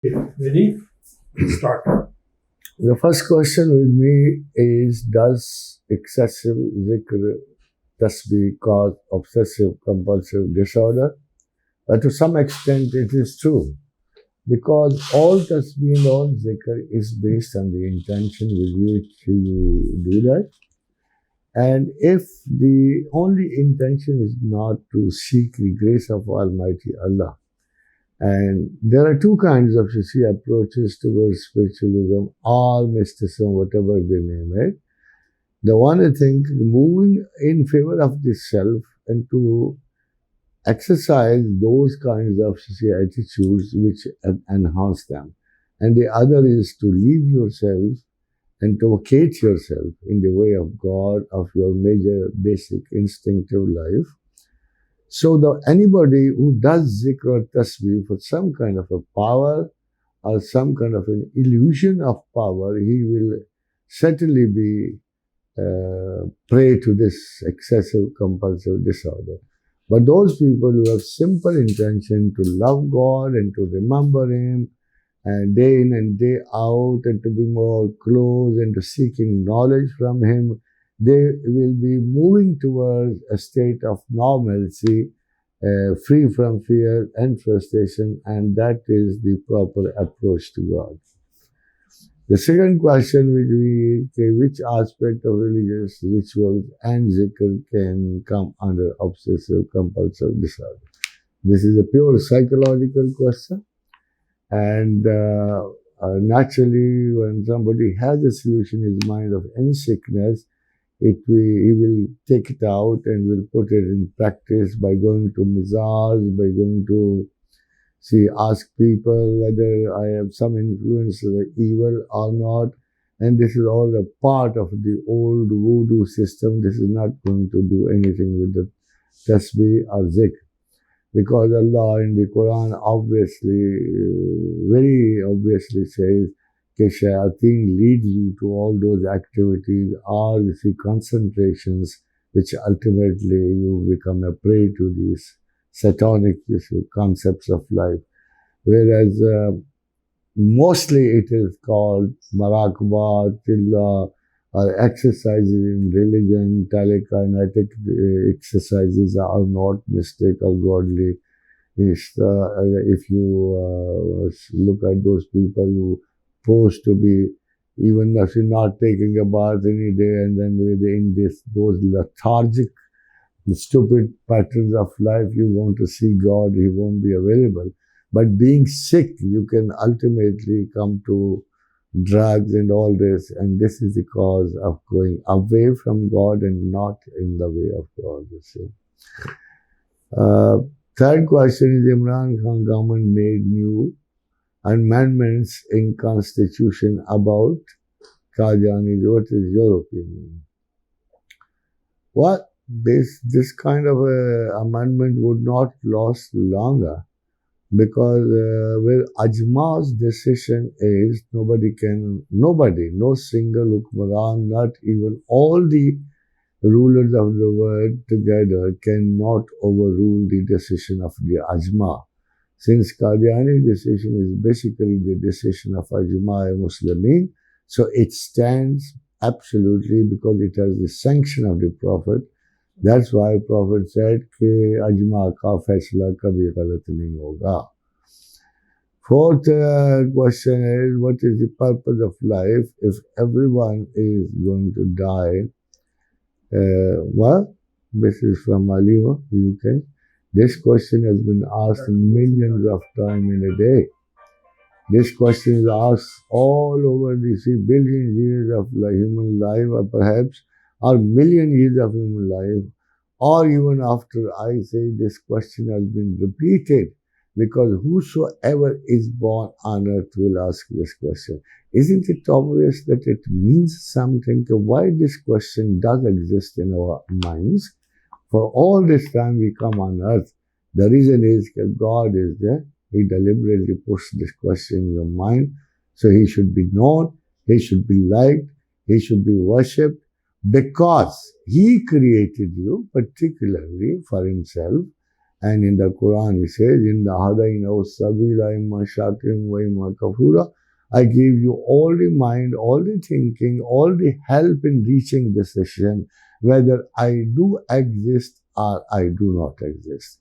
Ready? Start. The first question with me is, does excessive zikr tasbih cause obsessive compulsive disorder? To some extent it is true, because all tasbih and all zikr is based on the intention with which you do that. And if the only intention is not to seek the grace of Almighty Allah, and there are two kinds of, approaches towards spiritualism or mysticism, whatever they name it. The one, I think, moving in favor of the self and to exercise those kinds of attitudes which enhance them. And the other is to leave yourself and to vacate yourself in the way of God, of your major basic instinctive life. So anybody who does zikr or tasbih for some kind of a power or some kind of an illusion of power, he will certainly be prey to this excessive compulsive disorder. But those people who have simple intention to love God and to remember Him, and day in and day out, and to be more close and to seeking knowledge from Him, they will be moving towards a state of normalcy, free from fear and frustration, and that is the proper approach to God. The second question will be, which aspect of religious rituals and zikr can come under obsessive compulsive disorder? This is a pure psychological question, and naturally, when somebody has a solution in his mind of any sickness, he will take it out and will put it in practice by going to mizars, by going to ask people whether I have some influence of the evil or not. And this is all a part of the old voodoo system. This is not going to do anything with the tasbih or zikr. Because Allah in the Quran obviously, very obviously says, shayateen lead you to all those activities or concentrations which ultimately you become a prey to these satanic concepts of life. Whereas mostly it is called maraqabah, tilla, or exercises in religion, telekinetic exercises are not mystic or godly. If you look at those people who supposed to be, even if you're not taking a bath any day, and then in those lethargic, stupid patterns of life, you want to see God, He won't be available. But being sick, you can ultimately come to drugs and all this, and this is the cause of going away from God and not in the way of God, you see. Third question is, Imran Khan government made new amendments in constitution about Qadianis. What is your opinion? What this kind of amendment would not last longer, because where Ajma's decision is, no single Hukmaran, not even all the rulers of the world together cannot overrule the decision of the Ajma. Since Qadiani decision is basically the decision of Ajma Muslimin, so it stands absolutely because it has the sanction of the Prophet. That's why Prophet said कि अजमा का फैसला कभी गलत नहीं होगा. Fourth question is, what is the purpose of life if everyone is going to die? Well, this is from Malima, UK. This question has been asked millions of times in a day. This question is asked all over the billion years of human life, or perhaps or million years of human life, or even after I say this question has been repeated, because whosoever is born on earth will ask this question. Isn't it obvious that it means something to why this question does exist in our minds? For all this time we come on earth, the reason is that God is there. He deliberately puts this question in your mind, so He should be known, He should be liked, He should be worshipped, because He created you particularly for Himself, And in the Quran, he says, "In the Hadainahu Sabila imma shakirin wa imma kafura." I give you all the mind, all the thinking, all the help in reaching decision, whether I do exist or I do not exist.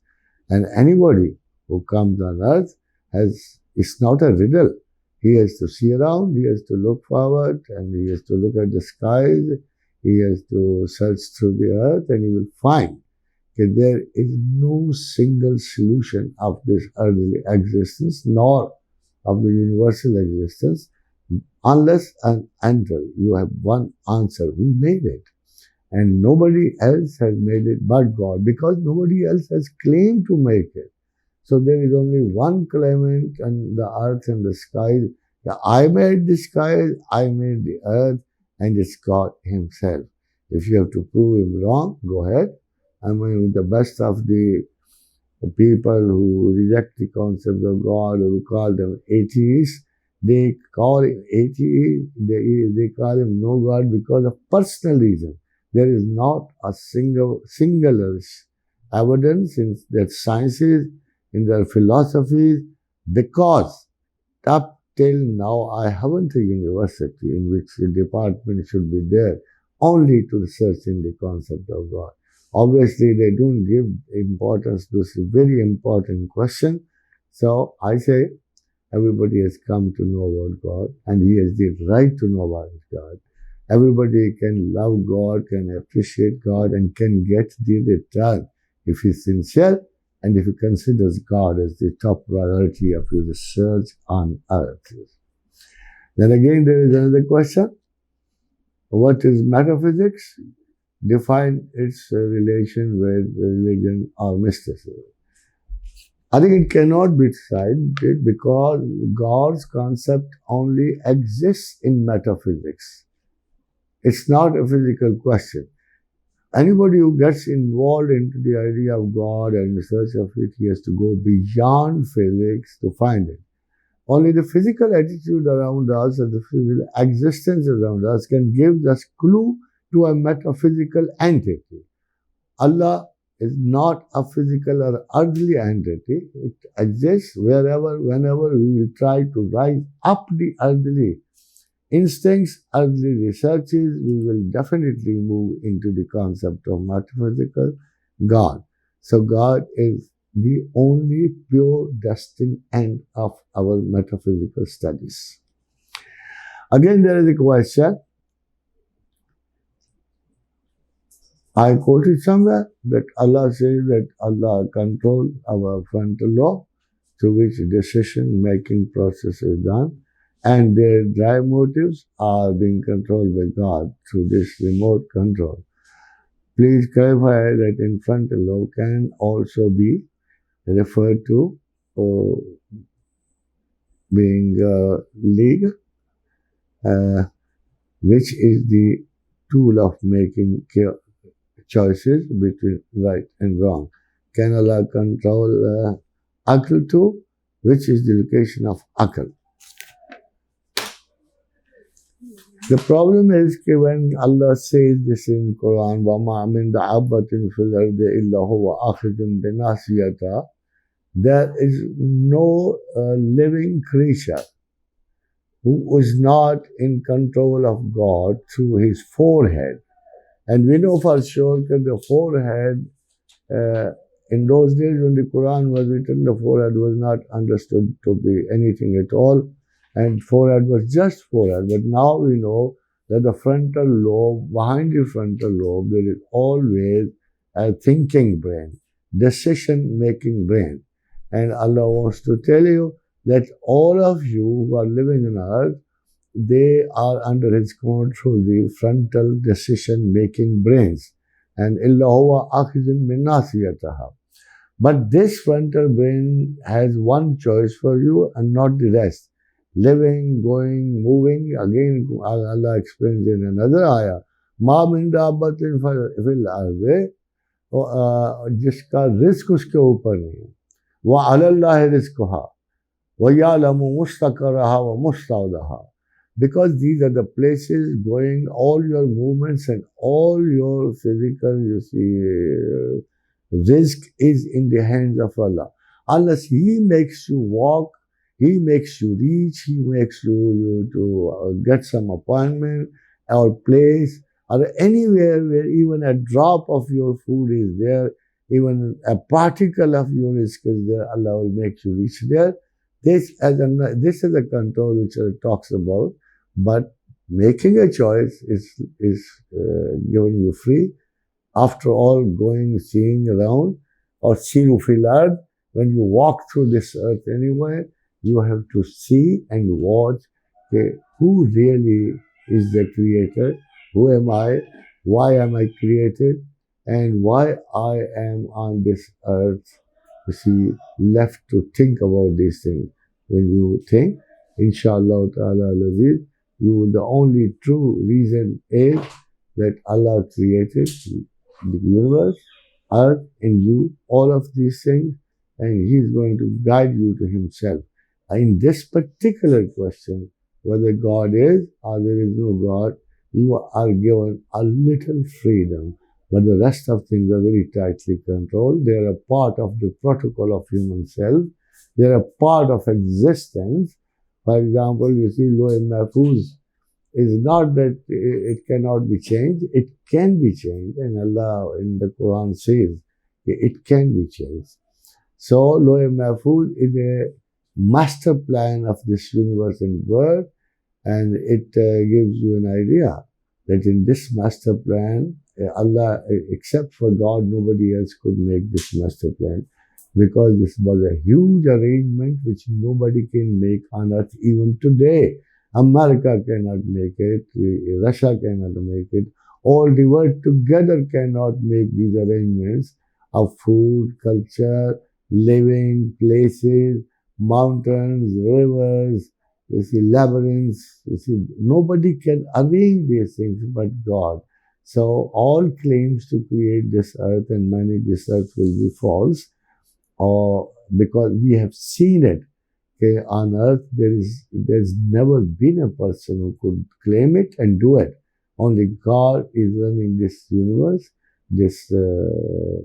And anybody who comes on earth it's not a riddle. He has to see around, he has to look forward, and he has to look at the skies, he has to search through the earth, and he will find that there is no single solution of this earthly existence, nor of the universal existence, unless and until you have one answer who made it. And nobody else has made it but God, because nobody else has claimed to make it. So there is only one claimant on the earth and the sky. I made the sky, I made the earth, and it's God Himself. If you have to prove Him wrong, go ahead. I mean, with the best of the people who reject the concept of God, or who call them atheists, they call him atheist, they call him no God because of personal reason. There is not a singular evidence in their sciences, in their philosophies, because up till now I haven't a university in which the department should be there only to research in the concept of God. Obviously, they don't give importance to this very important question. So I say everybody has come to know about God, and he has the right to know about God. Everybody can love God, can appreciate God, and can get the return if he's sincere and if he considers God as the top priority of his research on earth. Then again, there is another question. What is metaphysics? Define its relation with religion or mysticism. I think it cannot be decided because God's concept only exists in metaphysics. It's not a physical question. Anybody who gets involved into the idea of God and research of it, he has to go beyond physics to find it. Only the physical attitude around us and the physical existence around us can give us clue to a metaphysical entity. Allah is not a physical or earthly entity. It exists wherever, whenever we will try to rise up the earthly instincts, earthly researches, we will definitely move into the concept of metaphysical God. So God is the only pure destined end of our metaphysical studies. Again, there is a question. I quoted somewhere that Allah says that Allah controls our frontal lobe, through which decision-making process is done, and their drive motives are being controlled by God through this remote control. Please clarify that in frontal lobe can also be referred to being league, which is the tool of making choices between right and wrong. Can Allah control Aql too, which is the location of Aql? The problem is that when Allah says this in Quran, وَمَا مِن دَعَبَّةٍ فِي الْأَرْضِ إِلَّا هُوَ آخِذٌ بِنَاصِيَتِهَا, there is no living creature who is not in control of God through his forehead. And we know for sure that the forehead, in those days when the Quran was written, the forehead was not understood to be anything at all. And forehead was just forehead. But now we know that the frontal lobe, behind the frontal lobe, there is always a thinking brain, decision-making brain. And Allah wants to tell you that all of you who are living on earth, they are under His control, the frontal decision-making brains. And إِلَّا هُوَ آخِذٌ مِنْ نَاصِيَتِهَا. But this frontal brain has one choice for you and not the rest. Living, going, moving. Again, Allah explains in another ayah, مَا مِن دَابَّةٍ فِي الْأَرْضِ, जिसका risk उसके ऊपर नहीं है. وَعَلَى اللَّهِ رِزْقُهَا وَيَعْلَمُ مُسْتَقَرَّهَا وَمُسْتَوْدَهَا. Because these are the places going, all your movements and all your physical, you see, Rizq is in the hands of Allah. Unless He makes you walk, He makes you reach, He makes you to get some appointment or place or anywhere where even a drop of your food is there, even a particle of your rizq is there, Allah will make you reach there. This is a control which talks about, but making a choice is given you free. After all, going, seeing around, or siru fil ard, when you walk through this earth anywhere, you have to see and watch who really is the creator, who am I, why am I created, and why I am on this earth. You see, left to think about these things. When you think, inshallah ta'ala, the only true reason is that Allah created the universe, earth, and you, all of these things, and He is going to guide you to Himself. In this particular question, whether God is or there is no God, you are given a little freedom, but the rest of things are very tightly controlled. They are a part of the protocol of human self. They are a part of existence. For example, you see, Loh Mahfuz is not that it cannot be changed. It can be changed, and Allah in the Quran says it can be changed. So, Loh Mahfuz is a master plan of this universe and world, and it gives you an idea that in this master plan, Allah, except for God, nobody else could make this master plan, because this was a huge arrangement which nobody can make on earth even today. America cannot make it, Russia cannot make it, all the world together cannot make these arrangements of food, culture, living, places, mountains, rivers, you see, labyrinths, you see, nobody can arrange these things but God. So all claims to create this earth and manage this earth will be false, or because we have seen it. Okay, on earth there's never been a person who could claim it and do it. Only God is running this universe,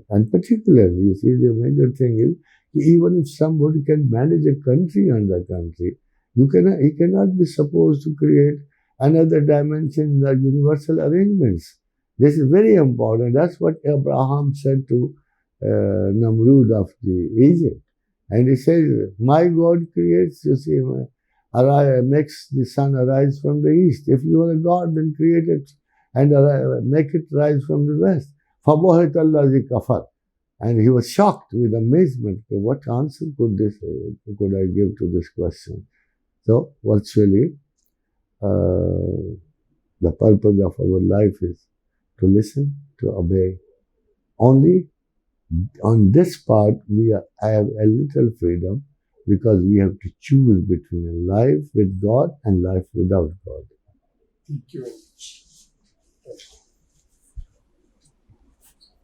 and particularly, you see, the major thing is, even if somebody can manage a country under country, he cannot be supposed to create another dimension in the universal arrangements. This is very important. That's what Abraham said to Namrud of the Egypt. And he says, my God creates, you see, makes the sun arise from the east. If you are a God, then create it and make it rise from the west. فَبُهِتَ الَّذِي كَفَرَ. And he was shocked with amazement. What answer could I give to this question? So, virtually, the purpose of our life is to listen, to obey. Only on this part, I have a little freedom, because we have to choose between a life with God and life without God. Thank you very much.